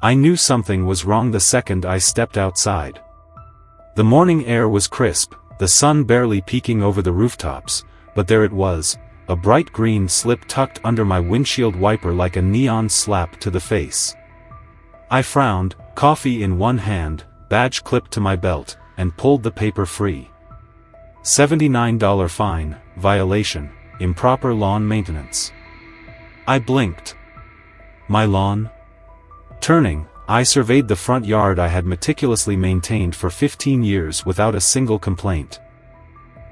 I knew something was wrong the second I stepped outside. The morning air was crisp, the sun barely peeking over the rooftops, but there it was, a bright green slip tucked under my windshield wiper like a neon slap to the face. I frowned, coffee in one hand, badge clipped to my belt, and pulled the paper free. $79 fine, violation, improper lawn maintenance. I blinked. My lawn? Turning, I surveyed the front yard I had meticulously maintained for 15 years without a single complaint.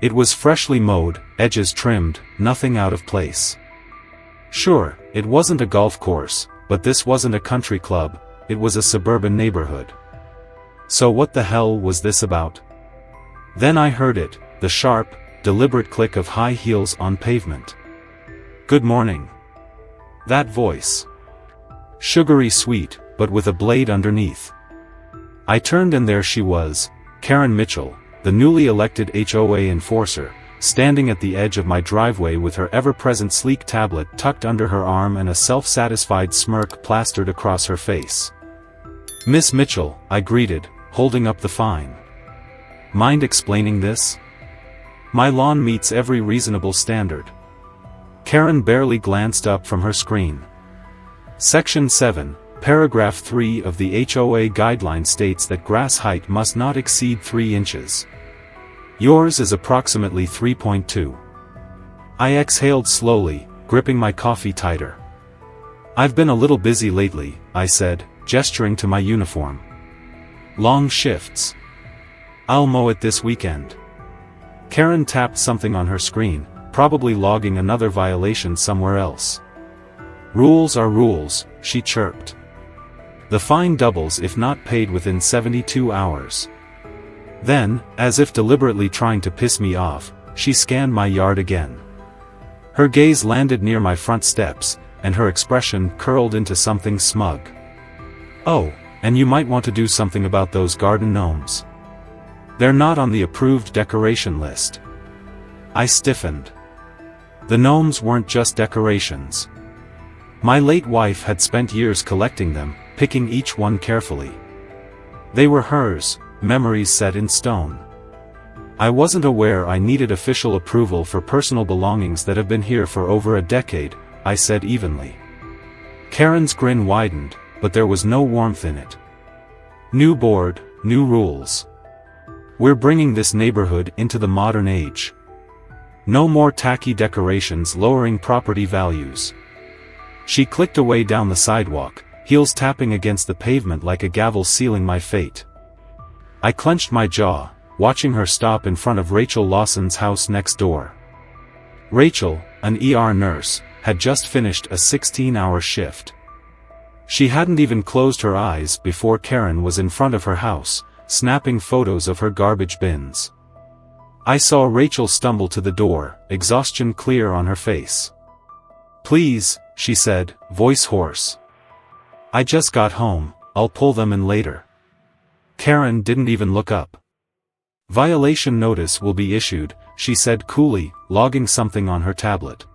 It was freshly mowed, edges trimmed, nothing out of place. Sure, it wasn't a golf course, but this wasn't a country club, it was a suburban neighborhood. So what the hell was this about? Then I heard it, the sharp, deliberate click of high heels on pavement. Good morning. That voice. Sugary sweet, but with a blade underneath. I turned and there she was, Karen Mitchell, the newly elected HOA enforcer, standing at the edge of my driveway with her ever-present sleek tablet tucked under her arm and a self-satisfied smirk plastered across her face. Miss Mitchell, I greeted, holding up the fine. Mind explaining this? My lawn meets every reasonable standard. Karen barely glanced up from her screen. Section 7, Paragraph 3 of the HOA guideline states that grass height must not exceed 3 inches. Yours is approximately 3.2. I exhaled slowly, gripping my coffee tighter. I've been a little busy lately, I said, gesturing to my uniform. Long shifts. I'll mow it this weekend. Karen tapped something on her screen, probably logging another violation somewhere else. Rules are rules, she chirped. The fine doubles if not paid within 72 hours. Then, as if deliberately trying to piss me off, she scanned my yard again. Her gaze landed near my front steps, and her expression curled into something smug. Oh, and you might want to do something about those garden gnomes. They're not on the approved decoration list. I stiffened. The gnomes weren't just decorations. My late wife had spent years collecting them, picking each one carefully. They were hers, memories set in stone. I wasn't aware I needed official approval for personal belongings that have been here for over a decade, I said evenly. Karen's grin widened, but there was no warmth in it. New board, new rules. We're bringing this neighborhood into the modern age. No more tacky decorations lowering property values. She clicked away down the sidewalk, heels tapping against the pavement like a gavel sealing my fate. I clenched my jaw, watching her stop in front of Rachel Lawson's house next door. Rachel, an ER nurse, had just finished a 16-hour shift. She hadn't even closed her eyes before Karen was in front of her house, snapping photos of her garbage bins. I saw Rachel stumble to the door, exhaustion clear on her face. Please, she said, voice hoarse. I just got home, I'll pull them in later. Karen didn't even look up. Violation notice will be issued, she said coolly, logging something on her tablet.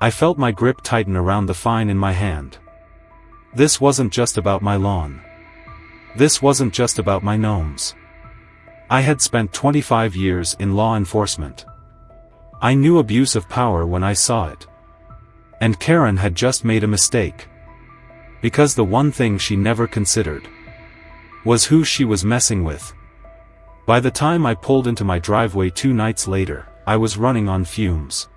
I felt my grip tighten around the fine in my hand. This wasn't just about my lawn. This wasn't just about my gnomes. I had spent 25 years in law enforcement. I knew abuse of power when I saw it. And Karen had just made a mistake. Because the one thing she never considered was who she was messing with. By the time I pulled into my driveway 2 nights later, I was running on fumes.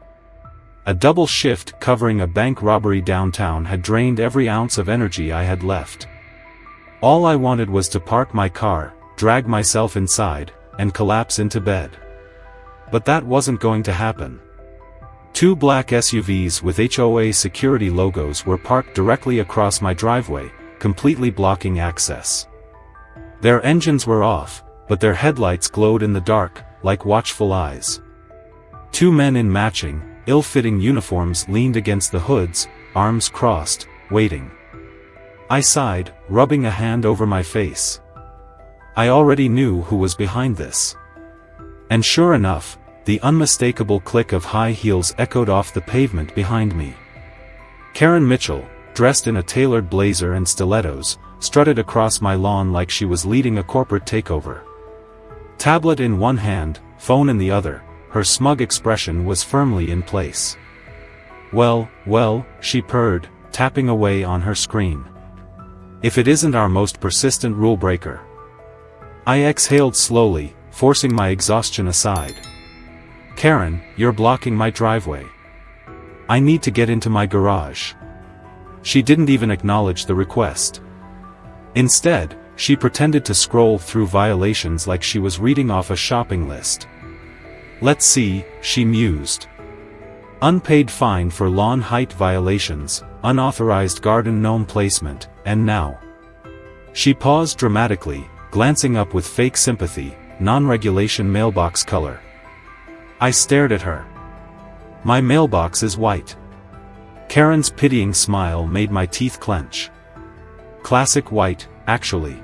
A double shift covering a bank robbery downtown had drained every ounce of energy I had left. All I wanted was to park my car, drag myself inside, and collapse into bed. But that wasn't going to happen. 2 black SUVs with HOA security logos were parked directly across my driveway, completely blocking access. Their engines were off, but their headlights glowed in the dark, like watchful eyes. 2 men in matching, ill-fitting uniforms leaned against the hoods, arms crossed, waiting. I sighed, rubbing a hand over my face. I already knew who was behind this. And sure enough, the unmistakable click of high heels echoed off the pavement behind me. Karen Mitchell, dressed in a tailored blazer and stilettos, strutted across my lawn like she was leading a corporate takeover. Tablet in one hand, phone in the other, her smug expression was firmly in place. Well, she purred, tapping away on her screen. If it isn't our most persistent rule breaker. I exhaled slowly, forcing my exhaustion aside. Karen, you're blocking my driveway. I need to get into my garage. She didn't even acknowledge the request. Instead, she pretended to scroll through violations like she was reading off a shopping list. Let's see, she mused. Unpaid fine for lawn height violations, unauthorized garden gnome placement, and now. She paused dramatically, glancing up with fake sympathy, non-regulation mailbox color. I stared at her. My mailbox is white. Karen's pitying smile made my teeth clench. Classic white, actually.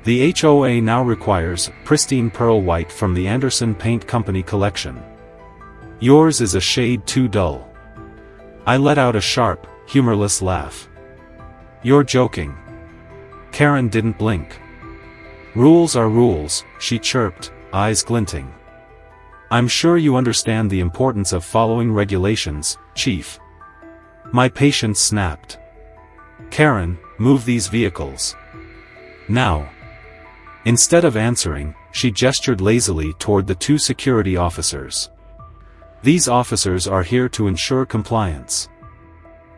The HOA now requires pristine pearl white from the Anderson Paint Company collection. Yours is a shade too dull. I let out a sharp, humorless laugh. You're joking. Karen didn't blink. Rules are rules, she chirped, eyes glinting. I'm sure you understand the importance of following regulations, Chief. My patience snapped. Karen, move these vehicles. Now. Instead of answering, she gestured lazily toward the two security officers. These officers are here to ensure compliance.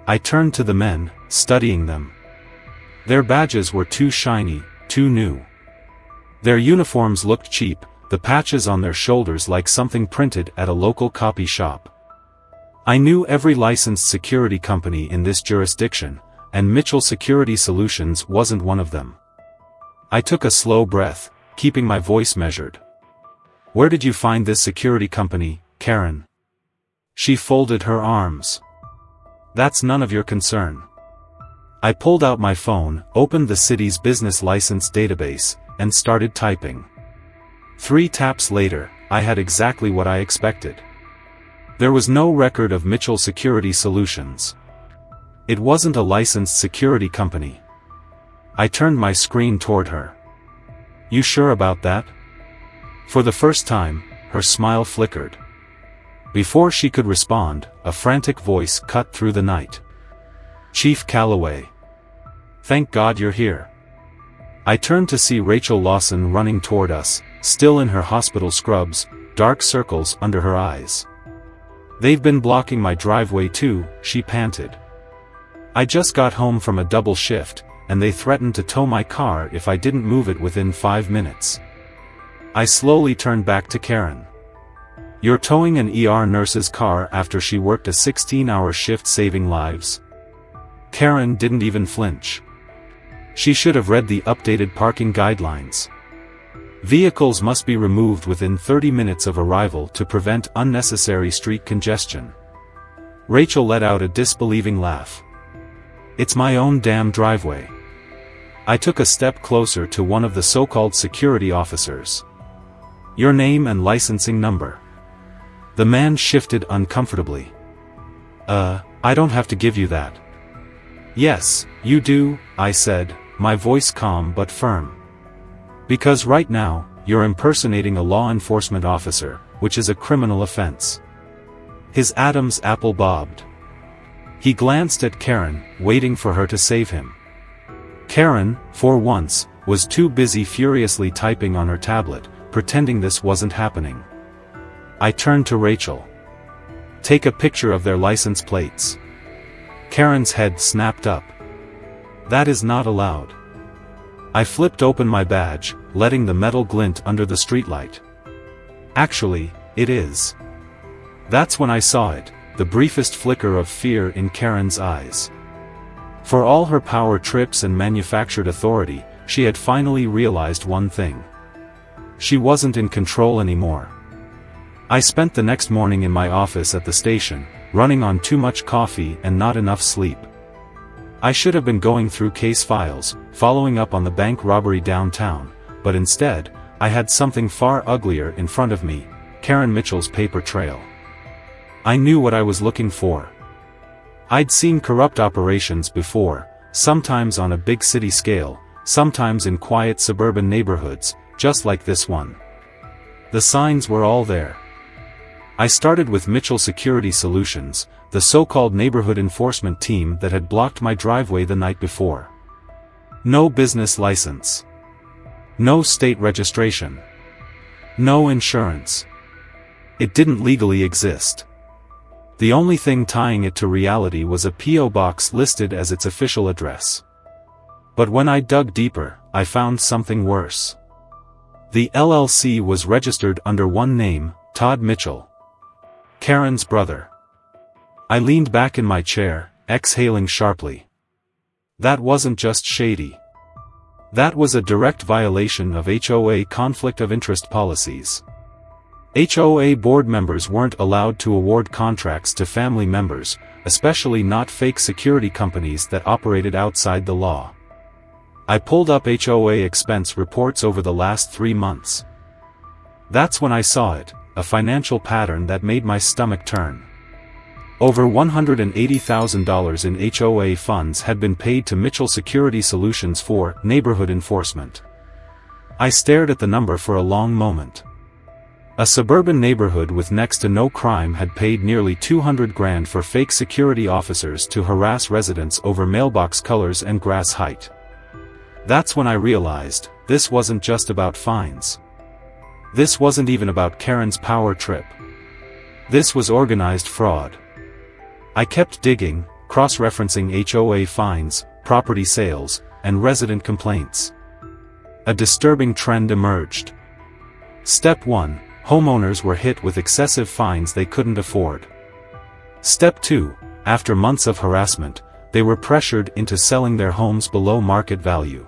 I turned to the men, studying them. Their badges were too shiny, too new. Their uniforms looked cheap, the patches on their shoulders like something printed at a local copy shop. I knew every licensed security company in this jurisdiction, and Mitchell Security Solutions wasn't one of them. I took a slow breath, keeping my voice measured. Where did you find this security company, Karen? She folded her arms. That's none of your concern. I pulled out my phone, opened the city's business license database, and started typing. 3 taps later, I had exactly what I expected. There was no record of Mitchell Security Solutions. It wasn't a licensed security company. I turned my screen toward her. You sure about that? For the first time, her smile flickered. Before she could respond, a frantic voice cut through the night. Chief Calloway. Thank God you're here. I turned to see Rachel Lawson running toward us, still in her hospital scrubs, dark circles under her eyes. They've been blocking my driveway too, she panted. I just got home from a double shift, and they threatened to tow my car if I didn't move it within 5 minutes. I slowly turned back to Karen. You're towing an ER nurse's car after she worked a 16-hour shift saving lives? Karen didn't even flinch. She should have read the updated parking guidelines. Vehicles must be removed within 30 minutes of arrival to prevent unnecessary street congestion. Rachel let out a disbelieving laugh. It's my own damn driveway. I took a step closer to one of the so-called security officers. Your name and licensing number. The man shifted uncomfortably. I don't have to give you that. Yes, you do, I said, my voice calm but firm. Because right now, you're impersonating a law enforcement officer, which is a criminal offense. His Adam's apple bobbed. He glanced at Karen, waiting for her to save him. Karen, for once, was too busy furiously typing on her tablet, pretending this wasn't happening. I turned to Rachel. Take a picture of their license plates. Karen's head snapped up. That is not allowed. I flipped open my badge, letting the metal glint under the streetlight. Actually, it is. That's when I saw it, the briefest flicker of fear in Karen's eyes. For all her power trips and manufactured authority, she had finally realized one thing. She wasn't in control anymore. I spent the next morning in my office at the station, running on too much coffee and not enough sleep. I should have been going through case files, following up on the bank robbery downtown, but instead, I had something far uglier in front of me, Karen Mitchell's paper trail. I knew what I was looking for. I'd seen corrupt operations before, sometimes on a big city scale, sometimes in quiet suburban neighborhoods, just like this one. The signs were all there. I started with Mitchell Security Solutions, the so-called neighborhood enforcement team that had blocked my driveway the night before. No business license. No state registration. No insurance. It didn't legally exist. The only thing tying it to reality was a P.O. box listed as its official address. But when I dug deeper, I found something worse. The LLC was registered under one name, Todd Mitchell, Karen's brother. I leaned back in my chair, exhaling sharply. That wasn't just shady. That was a direct violation of HOA conflict of interest policies. HOA board members weren't allowed to award contracts to family members, especially not fake security companies that operated outside the law. I pulled up HOA expense reports over the last 3 months. That's when I saw it, a financial pattern that made my stomach turn. Over $180,000 in HOA funds had been paid to Mitchell Security Solutions for neighborhood enforcement. I stared at the number for a long moment. A suburban neighborhood with next to no crime had paid nearly $200,000 for fake security officers to harass residents over mailbox colors and grass height. That's when I realized, this wasn't just about fines. This wasn't even about Karen's power trip. This was organized fraud. I kept digging, cross-referencing HOA fines, property sales, and resident complaints. A disturbing trend emerged. Step 1. Homeowners were hit with excessive fines they couldn't afford. Step 2. After months of harassment, they were pressured into selling their homes below market value.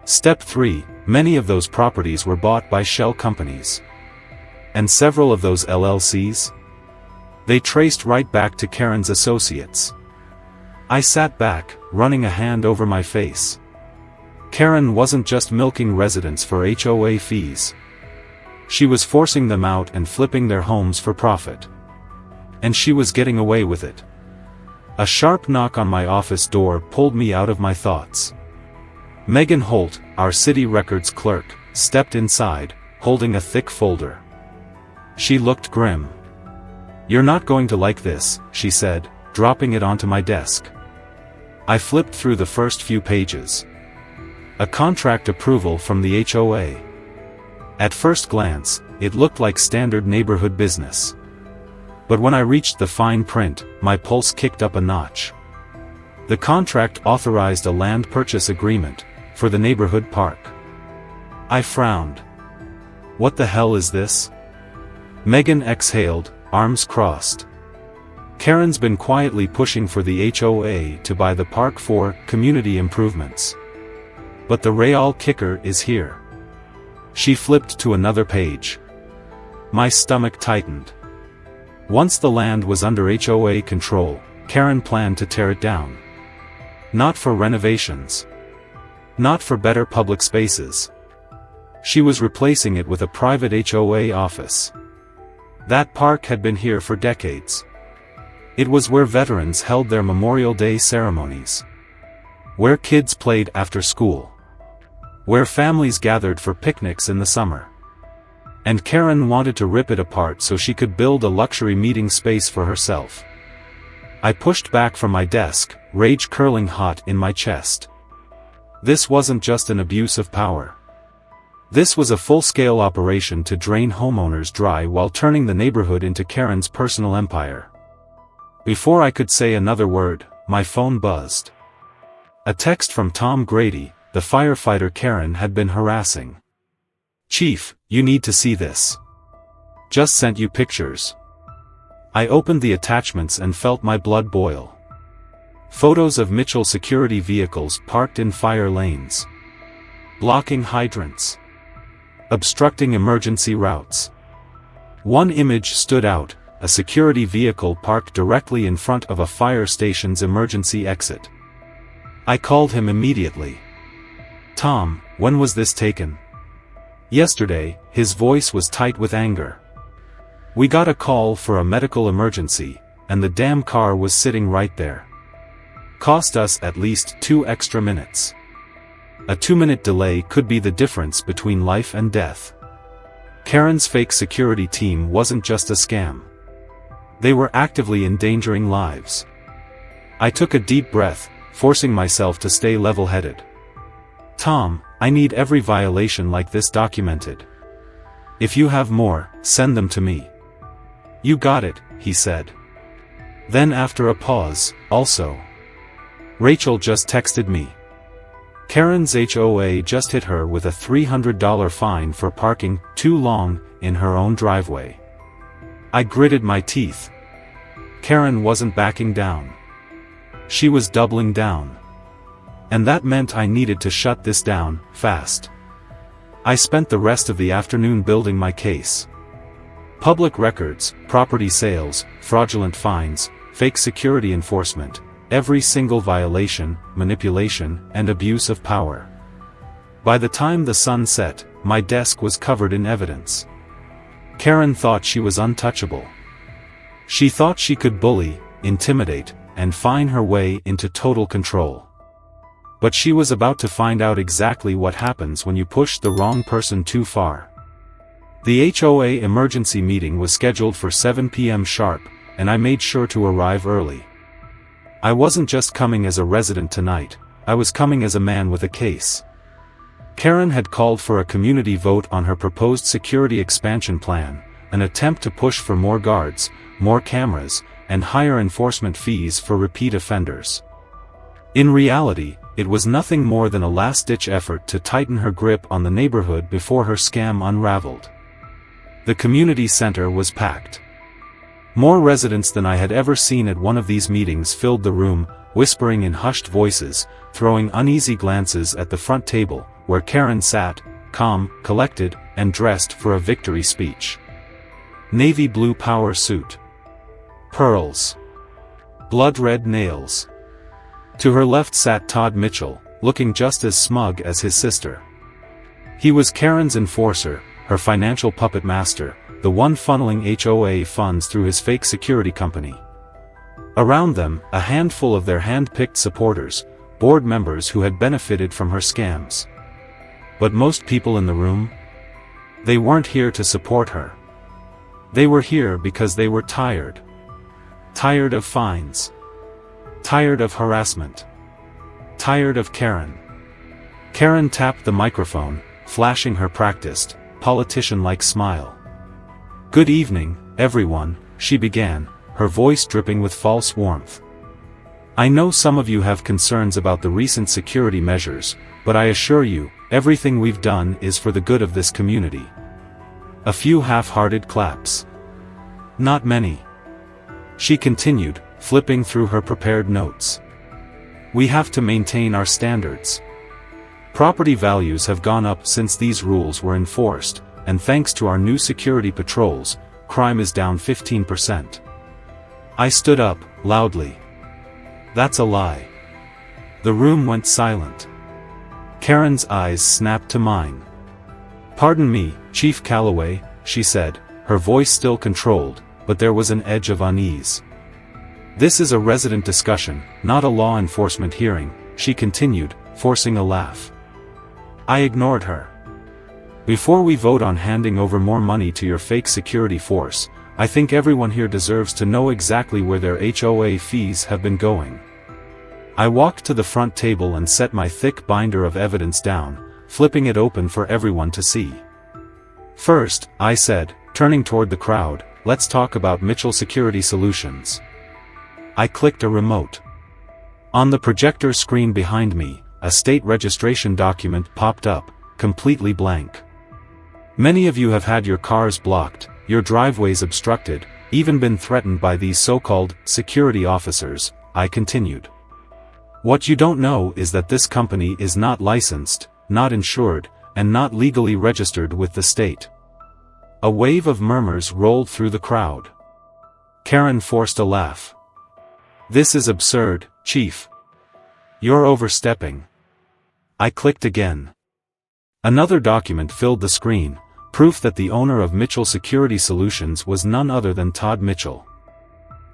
Step 3. Many of those properties were bought by shell companies. And several of those LLCs? They traced right back to Karen's associates. I sat back, running a hand over my face. Karen wasn't just milking residents for HOA fees. She was forcing them out and flipping their homes for profit. And she was getting away with it. A sharp knock on my office door pulled me out of my thoughts. Megan Holt, our city records clerk, stepped inside, holding a thick folder. She looked grim. "You're not going to like this," she said, dropping it onto my desk. I flipped through the first few pages. A contract approval from the HOA. At first glance, it looked like standard neighborhood business. But when I reached the fine print, my pulse kicked up a notch. The contract authorized a land purchase agreement for the neighborhood park. I frowned. What the hell is this? Megan exhaled, arms crossed. Karen's been quietly pushing for the HOA to buy the park for community improvements. But the real kicker is here. She flipped to another page. My stomach tightened. Once the land was under HOA control, Karen planned to tear it down. Not for renovations. Not for better public spaces. She was replacing it with a private HOA office. That park had been here for decades. It was where veterans held their Memorial Day ceremonies. Where kids played after school. Where families gathered for picnics in the summer. And Karen wanted to rip it apart so she could build a luxury meeting space for herself. I pushed back from my desk, rage curling hot in my chest. This wasn't just an abuse of power. This was a full-scale operation to drain homeowners dry while turning the neighborhood into Karen's personal empire. Before I could say another word, my phone buzzed. A text from Tom Grady, the firefighter Karen had been harassing. "Chief, you need to see this. Just sent you pictures." I opened the attachments and felt my blood boil. Photos of Mitchell security vehicles parked in fire lanes. Blocking hydrants. Obstructing emergency routes. One image stood out, a security vehicle parked directly in front of a fire station's emergency exit. I called him immediately. "Tom, when was this taken?" "Yesterday," his voice was tight with anger. "We got a call for a medical emergency, and the damn car was sitting right there." Cost us at least 2 extra minutes. A 2-minute delay could be the difference between life and death. Karen's fake security team wasn't just a scam. They were actively endangering lives. I took a deep breath, forcing myself to stay level-headed. Tom, I need every violation like this documented. If you have more, send them to me. You got it, he said. Then after a pause, also. Rachel just texted me. Karen's HOA just hit her with a $300 fine for parking too long in her own driveway. I gritted my teeth. Karen wasn't backing down. She was doubling down. And that meant I needed to shut this down, fast. I spent the rest of the afternoon building my case. Public records, property sales, fraudulent fines, fake security enforcement, every single violation, manipulation, and abuse of power. By the time the sun set, my desk was covered in evidence. Karen thought she was untouchable. She thought she could bully, intimidate, and fine her way into total control. But she was about to find out exactly what happens when you push the wrong person too far. The HOA emergency meeting was scheduled for 7 p.m. sharp, and I made sure to arrive early. I wasn't just coming as a resident tonight, I was coming as a man with a case. Karen had called for a community vote on her proposed security expansion plan, an attempt to push for more guards, more cameras, and higher enforcement fees for repeat offenders. In reality, it was nothing more than a last-ditch effort to tighten her grip on the neighborhood before her scam unraveled. The community center was packed. More residents than I had ever seen at one of these meetings filled the room, whispering in hushed voices, throwing uneasy glances at the front table, where Karen sat, calm, collected, and dressed for a victory speech. Navy blue power suit. Pearls. Blood-red nails. To her left sat Todd Mitchell, looking just as smug as his sister. He was Karen's enforcer, her financial puppet master, the one funneling HOA funds through his fake security company. Around them, a handful of their hand-picked supporters, board members who had benefited from her scams. But most people in the room? They weren't here to support her. They were here because they were tired. Tired of fines. Tired of harassment. Tired of Karen. Karen tapped the microphone, flashing her practiced, politician-like smile. "Good evening, everyone," she began, her voice dripping with false warmth. "I know some of you have concerns about the recent security measures, but I assure you, everything we've done is for the good of this community." A few half-hearted claps. Not many. She continued, flipping through her prepared notes. "We have to maintain our standards. Property values have gone up since these rules were enforced, and thanks to our new security patrols, crime is down 15%. I stood up, loudly. "That's a lie." The room went silent. Karen's eyes snapped to mine. "Pardon me, Chief Calloway," she said, her voice still controlled, but there was an edge of unease. "This is a resident discussion, not a law enforcement hearing," she continued, forcing a laugh. I ignored her. "Before we vote on handing over more money to your fake security force, I think everyone here deserves to know exactly where their HOA fees have been going." I walked to the front table and set my thick binder of evidence down, flipping it open for everyone to see. "First," I said, turning toward the crowd, "let's talk about Mitchell Security Solutions." I clicked a remote. On the projector screen behind me, a state registration document popped up, completely blank. "Many of you have had your cars blocked, your driveways obstructed, even been threatened by these so-called security officers," I continued. "What you don't know is that this company is not licensed, not insured, and not legally registered with the state." A wave of murmurs rolled through the crowd. Karen forced a laugh. "This is absurd, Chief. You're overstepping." I clicked again. Another document filled the screen, proof that the owner of Mitchell Security Solutions was none other than Todd Mitchell.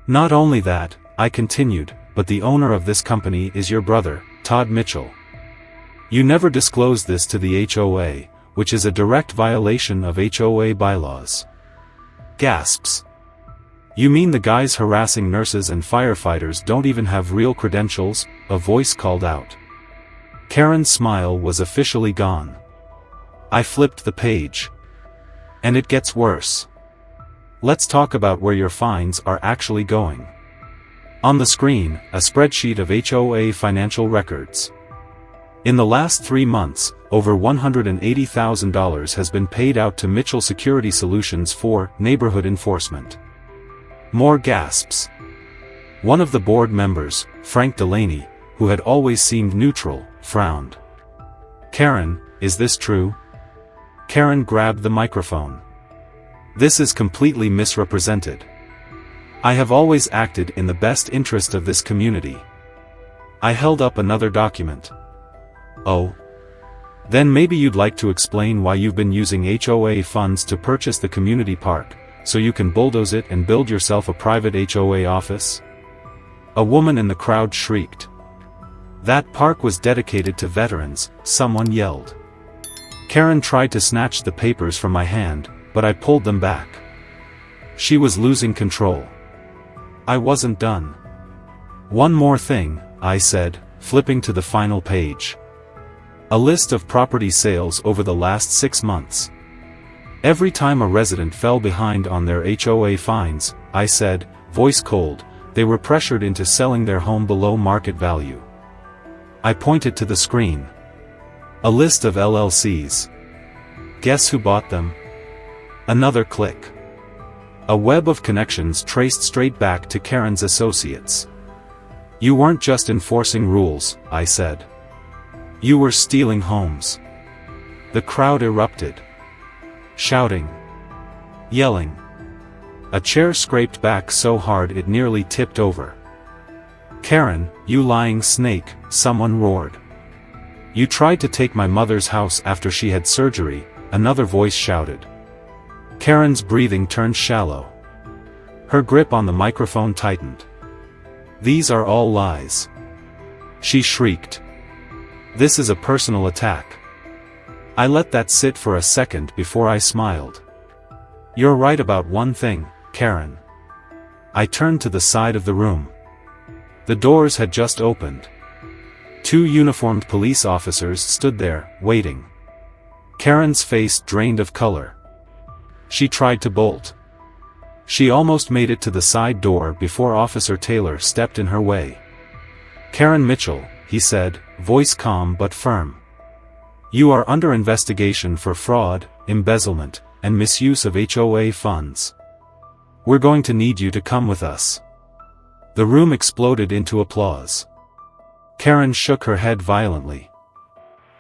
"Not only that," I continued, but the owner of this company is your brother, Todd Mitchell. You never disclosed this to the HOA, which is a direct violation of HOA bylaws. Gasps. You mean the guys harassing nurses and firefighters don't even have real credentials? A voice called out. Karen's smile was officially gone. I flipped the page. And it gets worse. Let's talk about where your fines are actually going. On the screen, a spreadsheet of HOA financial records. In the last 3 months, over $180,000 has been paid out to Mitchell Security Solutions for neighborhood enforcement. More gasps. One of the board members, Frank Delaney, who had always seemed neutral, frowned. Karen, is this true? Karen grabbed the microphone. This is completely misrepresented. I have always acted in the best interest of this community. I held up another document. Oh. Then maybe you'd like to explain why you've been using HOA funds to purchase the community park, so you can bulldoze it and build yourself a private HOA office? A woman in the crowd shrieked. That park was dedicated to veterans, someone yelled. Karen tried to snatch the papers from my hand, but I pulled them back. She was losing control. I wasn't done. One more thing, I said, flipping to the final page. A list of property sales over the last 6 months. Every time a resident fell behind on their HOA fines, I said, voice cold, they were pressured into selling their home below market value. I pointed to the screen. A list of LLCs. Guess who bought them? Another click. A web of connections traced straight back to Karen's associates. You weren't just enforcing rules, I said. You were stealing homes. The crowd erupted. Shouting. Yelling. A chair scraped back so hard it nearly tipped over. Karen, you lying snake, someone roared. You tried to take my mother's house after she had surgery, another voice shouted. Karen's breathing turned shallow. Her grip on the microphone tightened. These are all lies. She shrieked. This is a personal attack. I let that sit for a second before I smiled. You're right about one thing, Karen. I turned to the side of the room. The doors had just opened. 2 uniformed police officers stood there, waiting. Karen's face drained of color. She tried to bolt. She almost made it to the side door before Officer Taylor stepped in her way. Karen Mitchell, he said, voice calm but firm. You are under investigation for fraud, embezzlement, and misuse of HOA funds. We're going to need you to come with us. The room exploded into applause. Karen shook her head violently.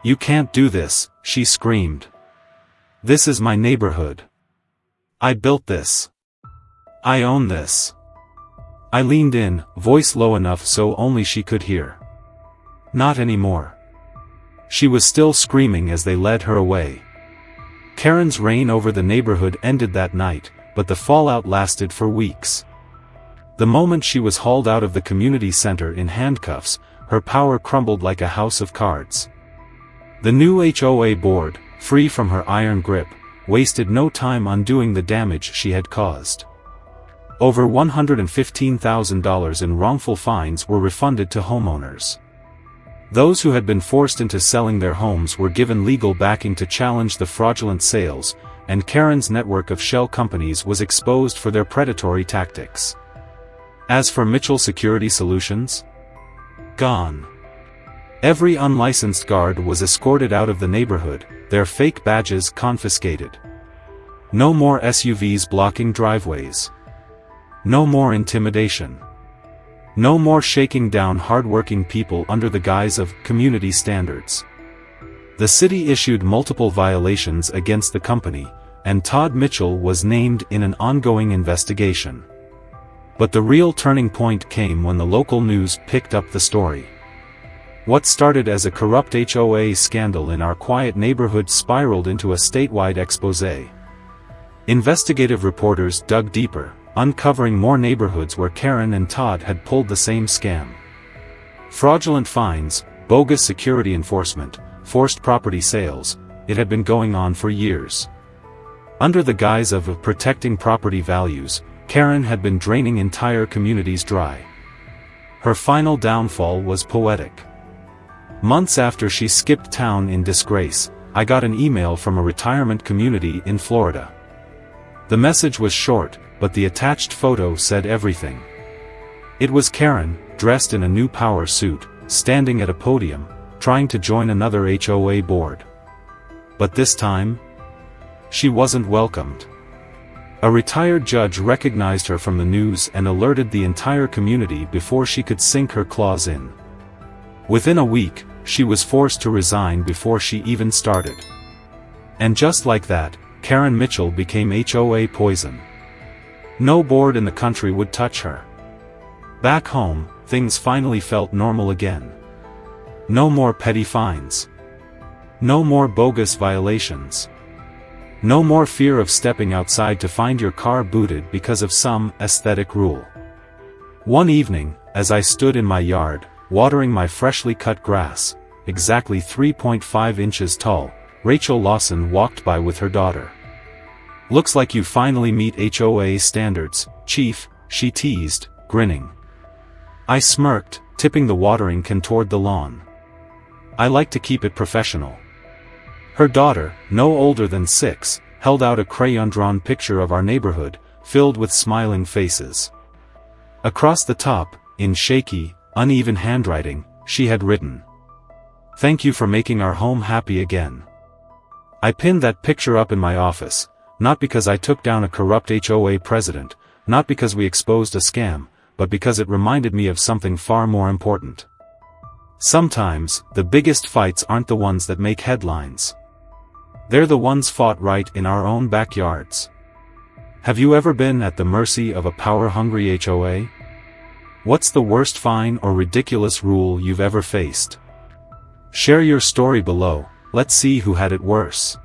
You can't do this, she screamed. This is my neighborhood. I built this. I own this. I leaned in, voice low enough so only she could hear. Not anymore. She was still screaming as they led her away. Karen's reign over the neighborhood ended that night, but the fallout lasted for weeks. The moment she was hauled out of the community center in handcuffs, her power crumbled like a house of cards. The new HOA board, free from her iron grip, wasted no time undoing the damage she had caused. Over $115,000 in wrongful fines were refunded to homeowners. Those who had been forced into selling their homes were given legal backing to challenge the fraudulent sales, and Karen's network of shell companies was exposed for their predatory tactics. As for Mitchell Security Solutions? Gone. Every unlicensed guard was escorted out of the neighborhood, their fake badges confiscated. No more SUVs blocking driveways. No more intimidation. No more shaking down hard-working people under the guise of community standards. The city issued multiple violations against the company, and Todd Mitchell was named in an ongoing investigation. But the real turning point came when the local news picked up the story. What started as a corrupt HOA scandal in our quiet neighborhood spiraled into a statewide exposé. Investigative reporters dug deeper, uncovering more neighborhoods where Karen and Todd had pulled the same scam. Fraudulent fines, bogus security enforcement, forced property sales, it had been going on for years. Under the guise of protecting property values, Karen had been draining entire communities dry. Her final downfall was poetic. Months after she skipped town in disgrace, I got an email from a retirement community in Florida. The message was short, but the attached photo said everything. It was Karen, dressed in a new power suit, standing at a podium, trying to join another HOA board. But this time, she wasn't welcomed. A retired judge recognized her from the news and alerted the entire community before she could sink her claws in. Within a week, she was forced to resign before she even started. And just like that, Karen Mitchell became HOA poison. No board in the country would touch her. Back home, things finally felt normal again. No more petty fines. No more bogus violations. No more fear of stepping outside to find your car booted because of some aesthetic rule. One evening, as I stood in my yard, watering my freshly cut grass, exactly 3.5 inches tall, Rachel Lawson walked by with her daughter. "Looks like you finally meet HOA standards, Chief," she teased, grinning. I smirked, tipping the watering can toward the lawn. I like to keep it professional. Her daughter, no older than 6, held out a crayon-drawn picture of our neighborhood, filled with smiling faces. Across the top, in shaky, uneven handwriting, she had written, "Thank you for making our home happy again." I pinned that picture up in my office, not because I took down a corrupt HOA president, not because we exposed a scam, but because it reminded me of something far more important. Sometimes, the biggest fights aren't the ones that make headlines. They're the ones fought right in our own backyards. Have you ever been at the mercy of a power-hungry HOA? What's the worst fine or ridiculous rule you've ever faced? Share your story below, let's see who had it worse.